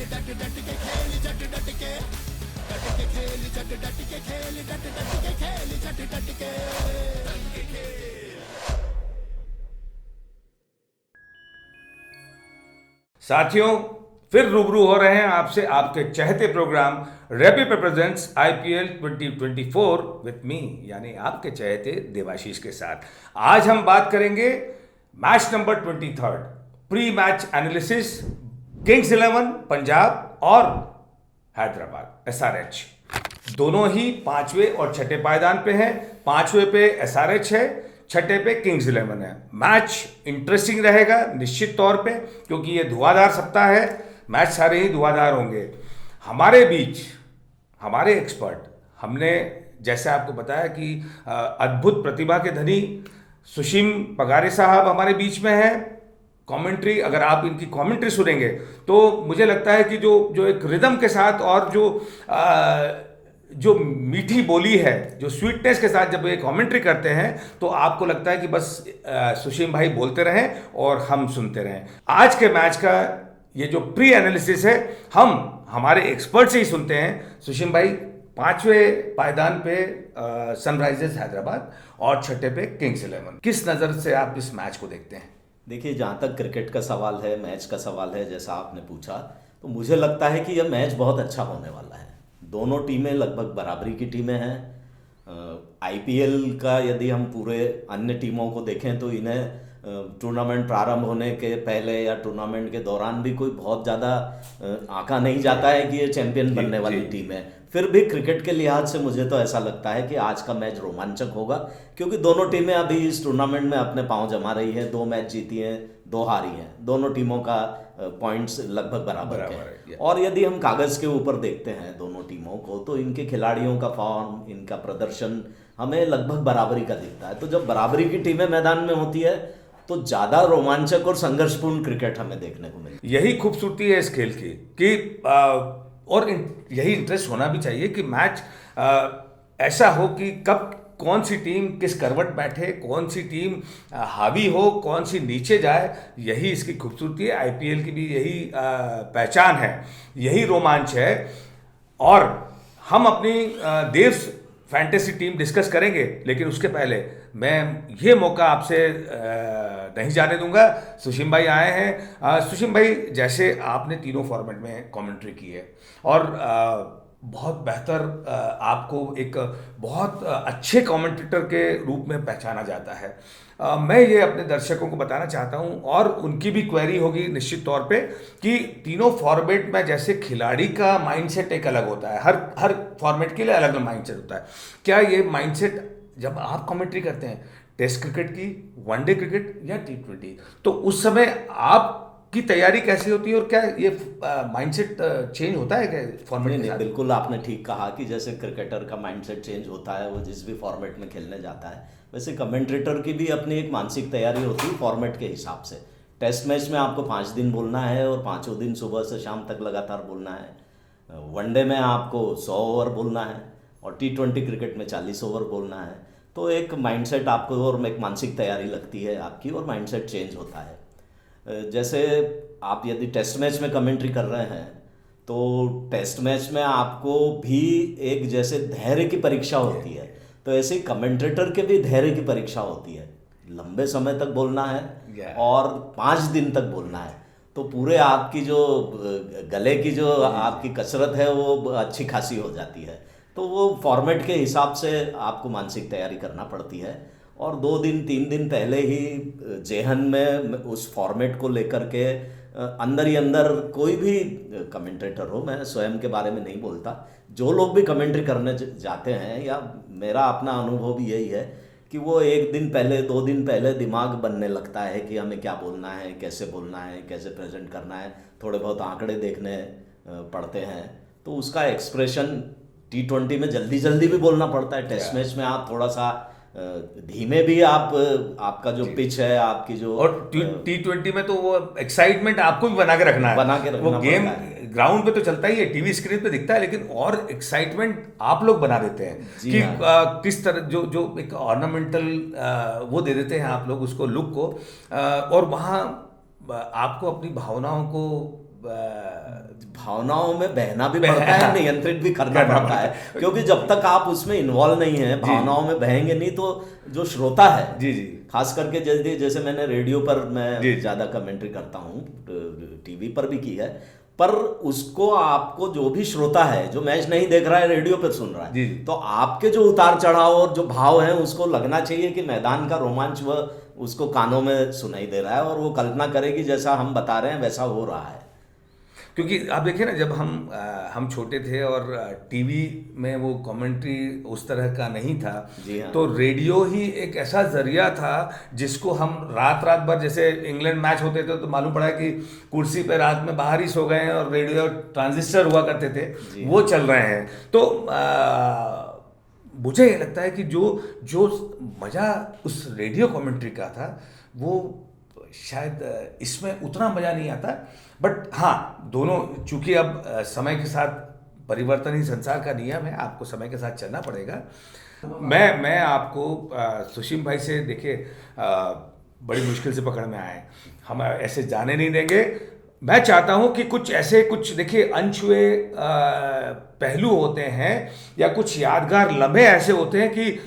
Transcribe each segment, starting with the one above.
साथियों, फिर रूबरू हो रहे हैं आपसे आपके चहते प्रोग्राम रैपी पे प्रेजेंट्स आईपीएल 2024 विथ मी, यानी आपके चहते देवाशीष के साथ। आज हम बात करेंगे match number 23, pre match analysis Kings 11 Punjab और हैदराबाद एसआरएच। दोनों ही पांचवें और छठे पायदान पे हैं। पांचवें पे एसआरएच है, छठे पे किंग्स 11 है। मैच इंटरेस्टिंग रहेगा निश्चित तौर पे, क्योंकि ये धुआंधार सप्ताह है। मैच सारे ही धुआंधार होंगे। हमारे बीच हमारे एक्सपर्ट, हमने जैसे आपको बताया कि अद्भुत प्रतिभा के धनी सुशीम पगारे साहब हमारे बीच में हैं। कमेंट्री, अगर आप इनकी कमेंट्री सुनेंगे तो मुझे लगता है कि जो एक रिदम के साथ और जो मीठी बोली है, जो स्वीटनेस के साथ जब ये कमेंट्री करते हैं तो आपको लगता है कि बस सुशीम भाई बोलते रहें और हम सुनते रहें। आज के मैच का ये जो प्री एनालिसिस है हम हमारे एक्सपर्ट से ही सुनते हैं। सुशीम भाई, पांचवें पायदान पे सनराइजर्स हैदराबाद और छठे पे किंग्स 11, किस नज़र से आप इस मैच को देखते हैं? देखिए, जहाँ तक क्रिकेट का सवाल है, मैच का सवाल है, जैसा आपने पूछा, तो मुझे लगता है कि यह मैच बहुत अच्छा होने वाला है। दोनों टीमें लगभग बराबरी की टीमें हैं। आईपीएल का यदि हम पूरे अन्य टीमों को देखें तो इन्हें टूर्नामेंट प्रारंभ होने के पहले या टूर्नामेंट के दौरान भी कोई बहुत ज़्यादा आंका नहीं जाता है कि ये चैंपियन बनने वाली टीम है। फिर भी क्रिकेट के लिहाज से मुझे तो ऐसा लगता है कि आज का मैच रोमांचक होगा, क्योंकि दोनों टीमें अभी इस टूर्नामेंट में अपने पांव जमा रही हैं। 2 मैच जीती हैं, 2 हारी हैं। दोनों टीमों का पॉइंट्स लगभग बराबर है। और यदि हम कागज़ के ऊपर देखते हैं दोनों टीमों को, तो इनके खिलाड़ियों का फॉर्म, इनका प्रदर्शन हमें लगभग बराबरी का दिखता है। तो जब बराबरी की टीमें मैदान में होती है तो ज़्यादा रोमांचक और संघर्षपूर्ण क्रिकेट हमें देखने को मिलती है। यही खूबसूरती है इस खेल की कि और यही इंटरेस्ट होना भी चाहिए कि मैच ऐसा हो कि कब कौन सी टीम किस करवट बैठे, कौन सी टीम हावी हो, कौन सी नीचे जाए। यही इसकी खूबसूरती है। आईपीएल की भी यही पहचान है, यही रोमांच है। और हम अपनी देव्स फैंटेसी टीम डिस्कस करेंगे, लेकिन उसके पहले मैं ये मौका आपसे नहीं जाने दूंगा। सुशीम भाई आए हैं। सुशीम भाई, जैसे आपने तीनों फॉर्मेट में कमेंट्री की है और बहुत बेहतर, आपको एक बहुत अच्छे कमेंटेटर के रूप में पहचाना जाता है। मैं ये अपने दर्शकों को बताना चाहता हूँ, और उनकी भी क्वेरी होगी निश्चित तौर पे, कि तीनों फॉर्मेट में जैसे खिलाड़ी का माइंडसेट एक अलग होता है, हर फॉर्मेट के लिए अलग अलग माइंडसेट होता है। क्या ये माइंडसेट जब आप कमेंट्री करते हैं टेस्ट क्रिकेट की, वनडे क्रिकेट या T20, तो उस समय आपकी तैयारी कैसी होती है और क्या ये माइंडसेट चेंज होता है क्या फॉर्मेट के साथ? बिल्कुल, आपने ठीक कहा कि जैसे क्रिकेटर का माइंडसेट चेंज होता है वो जिस भी फॉर्मेट में खेलने जाता है, वैसे कमेंट्रेटर की भी अपनी एक मानसिक तैयारी होती है फॉर्मेट के हिसाब से। टेस्ट मैच में आपको 5 दिन बोलना है और 5 दिन सुबह से शाम तक लगातार बोलना है। वनडे में आपको 100 ओवर बोलना है और T20 क्रिकेट में 40 ओवर बोलना है। तो एक माइंडसेट आपको और एक मानसिक तैयारी लगती है आपकी, और माइंडसेट चेंज होता है। जैसे आप यदि टेस्ट मैच में कमेंट्री कर रहे हैं तो टेस्ट मैच में आपको भी एक जैसे धैर्य की परीक्षा होती है, तो ऐसे ही कमेंट्रेटर के भी धैर्य की परीक्षा होती है। लंबे समय तक बोलना है और 5 दिन तक बोलना है, तो पूरे आपकी जो गले की जो आपकी कसरत है वो अच्छी खासी हो जाती है। तो वो फॉर्मेट के हिसाब से आपको मानसिक तैयारी करना पड़ती है, और 2 दिन 3 दिन पहले ही जेहन में उस फॉर्मेट को लेकर के अंदर ही अंदर कोई भी कमेंटेटर हो, मैं स्वयं के बारे में नहीं बोलता, जो लोग भी कमेंट्री करने जाते हैं, या मेरा अपना अनुभव भी यही है कि वो 1 दिन पहले 2 दिन पहले दिमाग बनने लगता है कि हमें क्या बोलना है, कैसे बोलना है, कैसे प्रेजेंट करना है। थोड़े बहुत आंकड़े देखने पड़ते हैं, तो उसका एक्सप्रेशन T20 में जल्दी जल्दी भी बोलना पड़ता है। टेस्ट मैच में आप थोड़ा सा धीमे भी आपका जो पिच है, आपकी जो, और T20 में तो वो एक्साइटमेंट आपको भी बना के रखना है। वो गेम ग्राउंड पे तो चलता ही है, टीवी स्क्रीन पे दिखता है, लेकिन और एक्साइटमेंट आप लोग बना देते हैं कि किस तरह जो एक ऑर्नामेंटल वो दे देते हैं आप लोग उसको, लुक को, और वहाँ आपको अपनी भावनाओं को भावनाओं में बहना भी पड़ता है, नियंत्रित भी करना पड़ता है, क्योंकि जब तक आप उसमें इन्वॉल्व नहीं है, भावनाओं में बहेंगे नहीं, तो जो श्रोता है, जी जी, खास करके जैसे मैंने रेडियो पर मैं ज़्यादा कमेंट्री करता हूँ, टीवी पर भी की है, पर उसको आपको जो भी श्रोता है जो मैच नहीं देख रहा है, रेडियो पर सुन रहा है, तो आपके जो उतार चढ़ाव और जो भाव है उसको लगना चाहिए कि मैदान का रोमांच वह उसको कानों में सुनाई दे रहा है और वो कल्पना करेगी जैसा हम बता रहे हैं वैसा हो रहा है। क्योंकि आप देखिए ना, जब हम छोटे थे और टीवी में वो कमेंट्री उस तरह का नहीं था, तो रेडियो ही एक ऐसा जरिया था जिसको हम रात रात भर, जैसे इंग्लैंड मैच होते थे तो मालूम पड़ा कि कुर्सी पे रात में बाहर ही सो गए हैं और रेडियो ट्रांजिस्टर हुआ करते थे, वो चल रहे हैं। तो मुझे ये लगता है कि जो मज़ा उस रेडियो कमेंट्री का था वो शायद इसमें उतना मज़ा नहीं आता। बट हाँ, दोनों, चूंकि अब समय के साथ परिवर्तन ही संसार का नियम है, आपको समय के साथ चलना पड़ेगा। मैं आपको सुशीम भाई से, देखिए, बड़ी मुश्किल से पकड़ में आए, हम ऐसे जाने नहीं देंगे। मैं चाहता हूं कि कुछ देखिए अनछुए पहलू होते हैं या कुछ यादगार लम्हे ऐसे होते हैं कि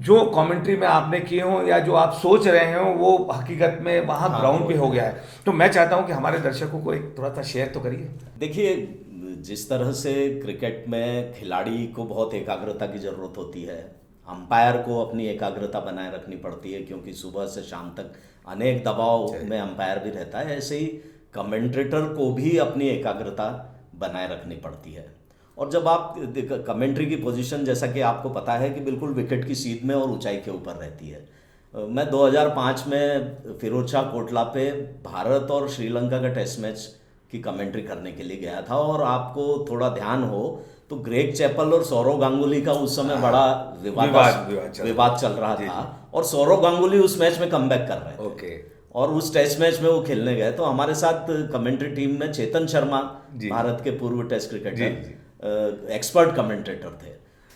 जो कमेंट्री में आपने किए हों या जो आप सोच रहे हो वो हकीकत में वहाँ ग्राउंड पे हो गया है। तो मैं चाहता हूँ कि हमारे दर्शकों को एक थोड़ा सा शेयर तो करिए। देखिए, जिस तरह से क्रिकेट में खिलाड़ी को बहुत एकाग्रता की ज़रूरत होती है, अंपायर को अपनी एकाग्रता बनाए रखनी पड़ती है क्योंकि सुबह से शाम तक अनेक दबाव में अंपायर भी रहता है, ऐसे ही कमेंट्रेटर को भी अपनी एकाग्रता बनाए रखनी पड़ती है। और जब आप कमेंट्री की पोजीशन, जैसा कि आपको पता है कि बिल्कुल विकेट की सीध में और ऊंचाई के ऊपर रहती है। मैं 2005 में फिरोजशाह कोटला पे भारत और श्रीलंका का टेस्ट मैच की कमेंट्री करने के लिए गया था, और आपको थोड़ा ध्यान हो तो ग्रेग चैपल और सौरव गांगुली का उस समय बड़ा विवाद चल रहा था, और सौरव गांगुली उस मैच में कमबैक कर रहे थे। और उस टेस्ट मैच में वो खेलने गए, तो हमारे साथ कमेंट्री टीम में चेतन शर्मा, भारत के पूर्व टेस्ट क्रिकेटर, एक्सपर्ट कमेंटेटर थे।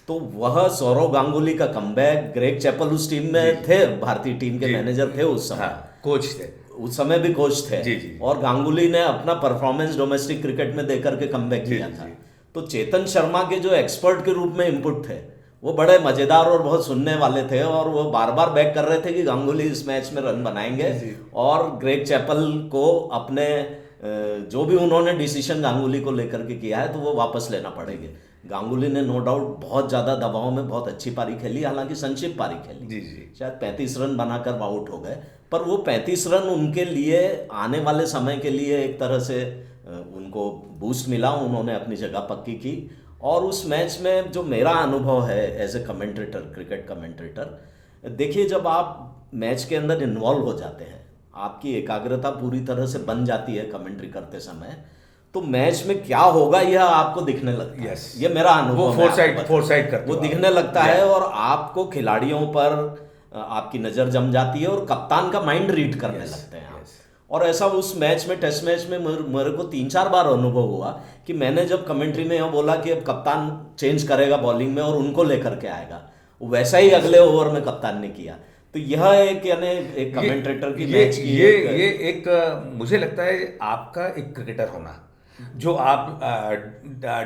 तो वह सौरव गांगुली का कमबैक, ग्रेग चैपल उस टीम में थे, भारतीय टीम के मैनेजर थे उस समय, कोच थे, उस समय भी कोच थे, और गांगुली ने अपना परफॉर्मेंस डोमेस्टिक क्रिकेट में देकर के कमबैक किया था। तो चेतन शर्मा के जो एक्सपर्ट के रूप में इनपुट थे वो बड़े मजेदार और बहुत सुनने वाले थे, और वो बार बार बैक कर रहे थे कि गांगुली इस मैच में रन बनाएंगे और ग्रेग चैपल को अपने जो भी उन्होंने डिसीजन गांगुली को लेकर के किया है तो वो वापस लेना पड़ेंगे। गांगुली ने नो डाउट बहुत ज़्यादा दबाव में बहुत अच्छी पारी खेली, हालांकि संक्षिप्त पारी खेली, शायद 35 रन बनाकर आउट हो गए, पर वो 35 रन उनके लिए आने वाले समय के लिए एक तरह से उनको बूस्ट मिला, उन्होंने अपनी जगह पक्की की। और उस मैच में जो मेरा अनुभव है as a commentator, cricket commentator, देखिए, जब आप मैच के अंदर इन्वॉल्व हो जाते हैं, आपकी एकाग्रता पूरी तरह से बन जाती है कमेंट्री करते समय, तो मैच में क्या होगा यह आपको दिखने लगता है। ये मेरा अनुभव, वो फोरसाइट वो दिखने लगता है, और आपको खिलाड़ियों पर आपकी नज़र जम जाती है और कप्तान का माइंड रीड करने लगते हैं आप। और ऐसा उस मैच में, टेस्ट मैच में मेरे को 3-4 बार अनुभव हुआ कि मैंने जब कमेंट्री में यह बोला कि अब कप्तान चेंज करेगा बॉलिंग में और उनको लेकर के आएगा, वैसा ही अगले ओवर में कप्तान ने किया। तो यह एक, यानी एक कमेंट्रेटर की मैच की ये एक मुझे लगता है आपका एक क्रिकेटर होना, जो आप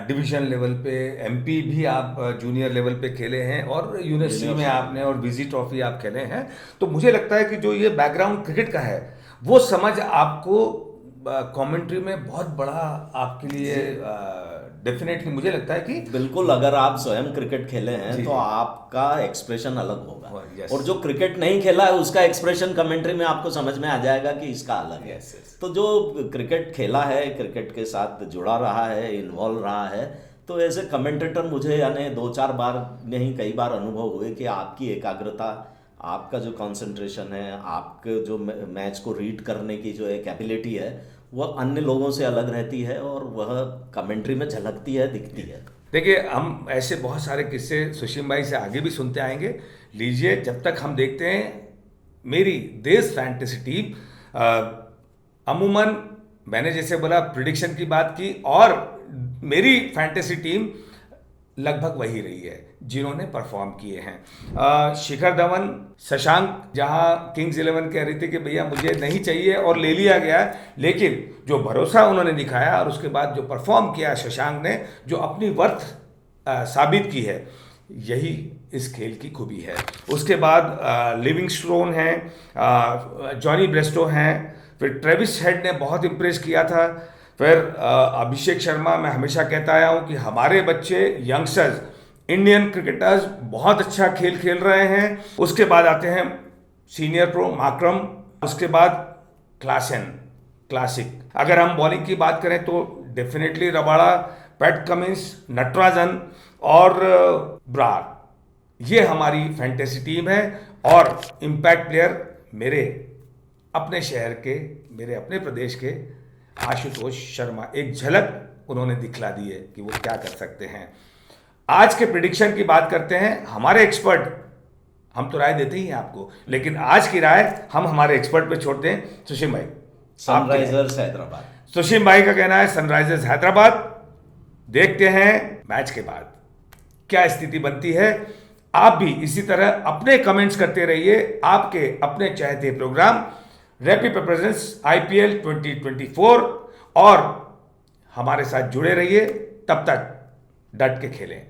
डिवीजन लेवल पे, एमपी भी आप जूनियर लेवल पे खेले हैं, और यूनिवर्सिटी में आपने और विजी ट्रॉफी आप खेले हैं, तो मुझे लगता है कि जो ये बैकग्राउंड क्रिकेट का है वो समझ आपको कमेंट्री में बहुत बड़ा आपके लिए डेफिनेटली मुझे लगता है कि बिल्कुल, अगर आप स्वयं क्रिकेट खेले हैं तो आपका एक्सप्रेशन अलग होगा, और जो क्रिकेट नहीं खेला है उसका एक्सप्रेशन कमेंट्री में आपको समझ में आ जाएगा कि इसका अलग है। तो जो क्रिकेट खेला है, क्रिकेट के साथ जुड़ा रहा है, इन्वॉल्व रहा है, तो ऐसे कमेंटेटर मुझे यानी 2-4 बार नहीं कई बार अनुभव हुए कि आपकी एकाग्रता, आपका जो कंसंट्रेशन है, आपके जो मैच को रीड करने की जो एक एबिलिटी है, वह अन्य लोगों से अलग रहती है और वह कमेंट्री में झलकती है, दिखती है। देखिए, हम ऐसे बहुत सारे किस्से सुशीम भाई से आगे भी सुनते आएंगे। लीजिए, जब तक हम देखते हैं मेरी देश फैंटेसी टीम, अमूमन मैंने जैसे बोला प्रिडिक्शन की बात की, और मेरी फैंटेसी टीम लगभग वही रही है जिन्होंने परफॉर्म किए हैं। शिखर धवन, शशांक, जहां किंग्स 11 कह रही थी कि भैया मुझे नहीं चाहिए और ले लिया गया, लेकिन जो भरोसा उन्होंने दिखाया और उसके बाद जो परफॉर्म किया शशांक ने, जो अपनी वर्थ साबित की है, यही इस खेल की खूबी है। उसके बाद लिविंगस्टोन हैं, जॉनी ब्रेस्टो हैं, फिर ट्रेविस हेड ने बहुत इम्प्रेस किया था, फिर अभिषेक शर्मा। मैं हमेशा कहता आया हूँ कि हमारे बच्चे यंगस्टर्स, इंडियन क्रिकेटर्स बहुत अच्छा खेल खेल रहे हैं। उसके बाद आते हैं सीनियर प्रो मार्करम, उसके बाद क्लासन, क्लासिक। अगर हम बॉलिंग की बात करें तो definitely Rabada, PAT Cummins, Natarajan और ब्रार, ये हमारी फैंटेसी टीम है। और इम्पैक्ट प्लेयर मेरे अपने शहर के, मेरे अपने प्रदेश के आशुतोष शर्मा, एक झलक उन्होंने दिखला दी है कि वो क्या कर सकते हैं। आज के प्रिडिक्शन की बात करते हैं। हमारे एक्सपर्ट, हम तो राय देते ही हैं आपको, लेकिन आज की राय हम हमारे एक्सपर्ट पे छोड़ते हैं। सुशील भाई, सनराइजर्स हैदराबाद। सुशील भाई का कहना है सनराइजर्स हैदराबाद। देखते हैं मैच के बाद क्या स्थिति बनती है। आप भी इसी तरह अपने कमेंट्स करते रहिए आपके अपने चाहते प्रोग्राम रैपिड प्रेजेंस IPL 2024, और हमारे साथ जुड़े रहिए। तब तक डट के खेलें।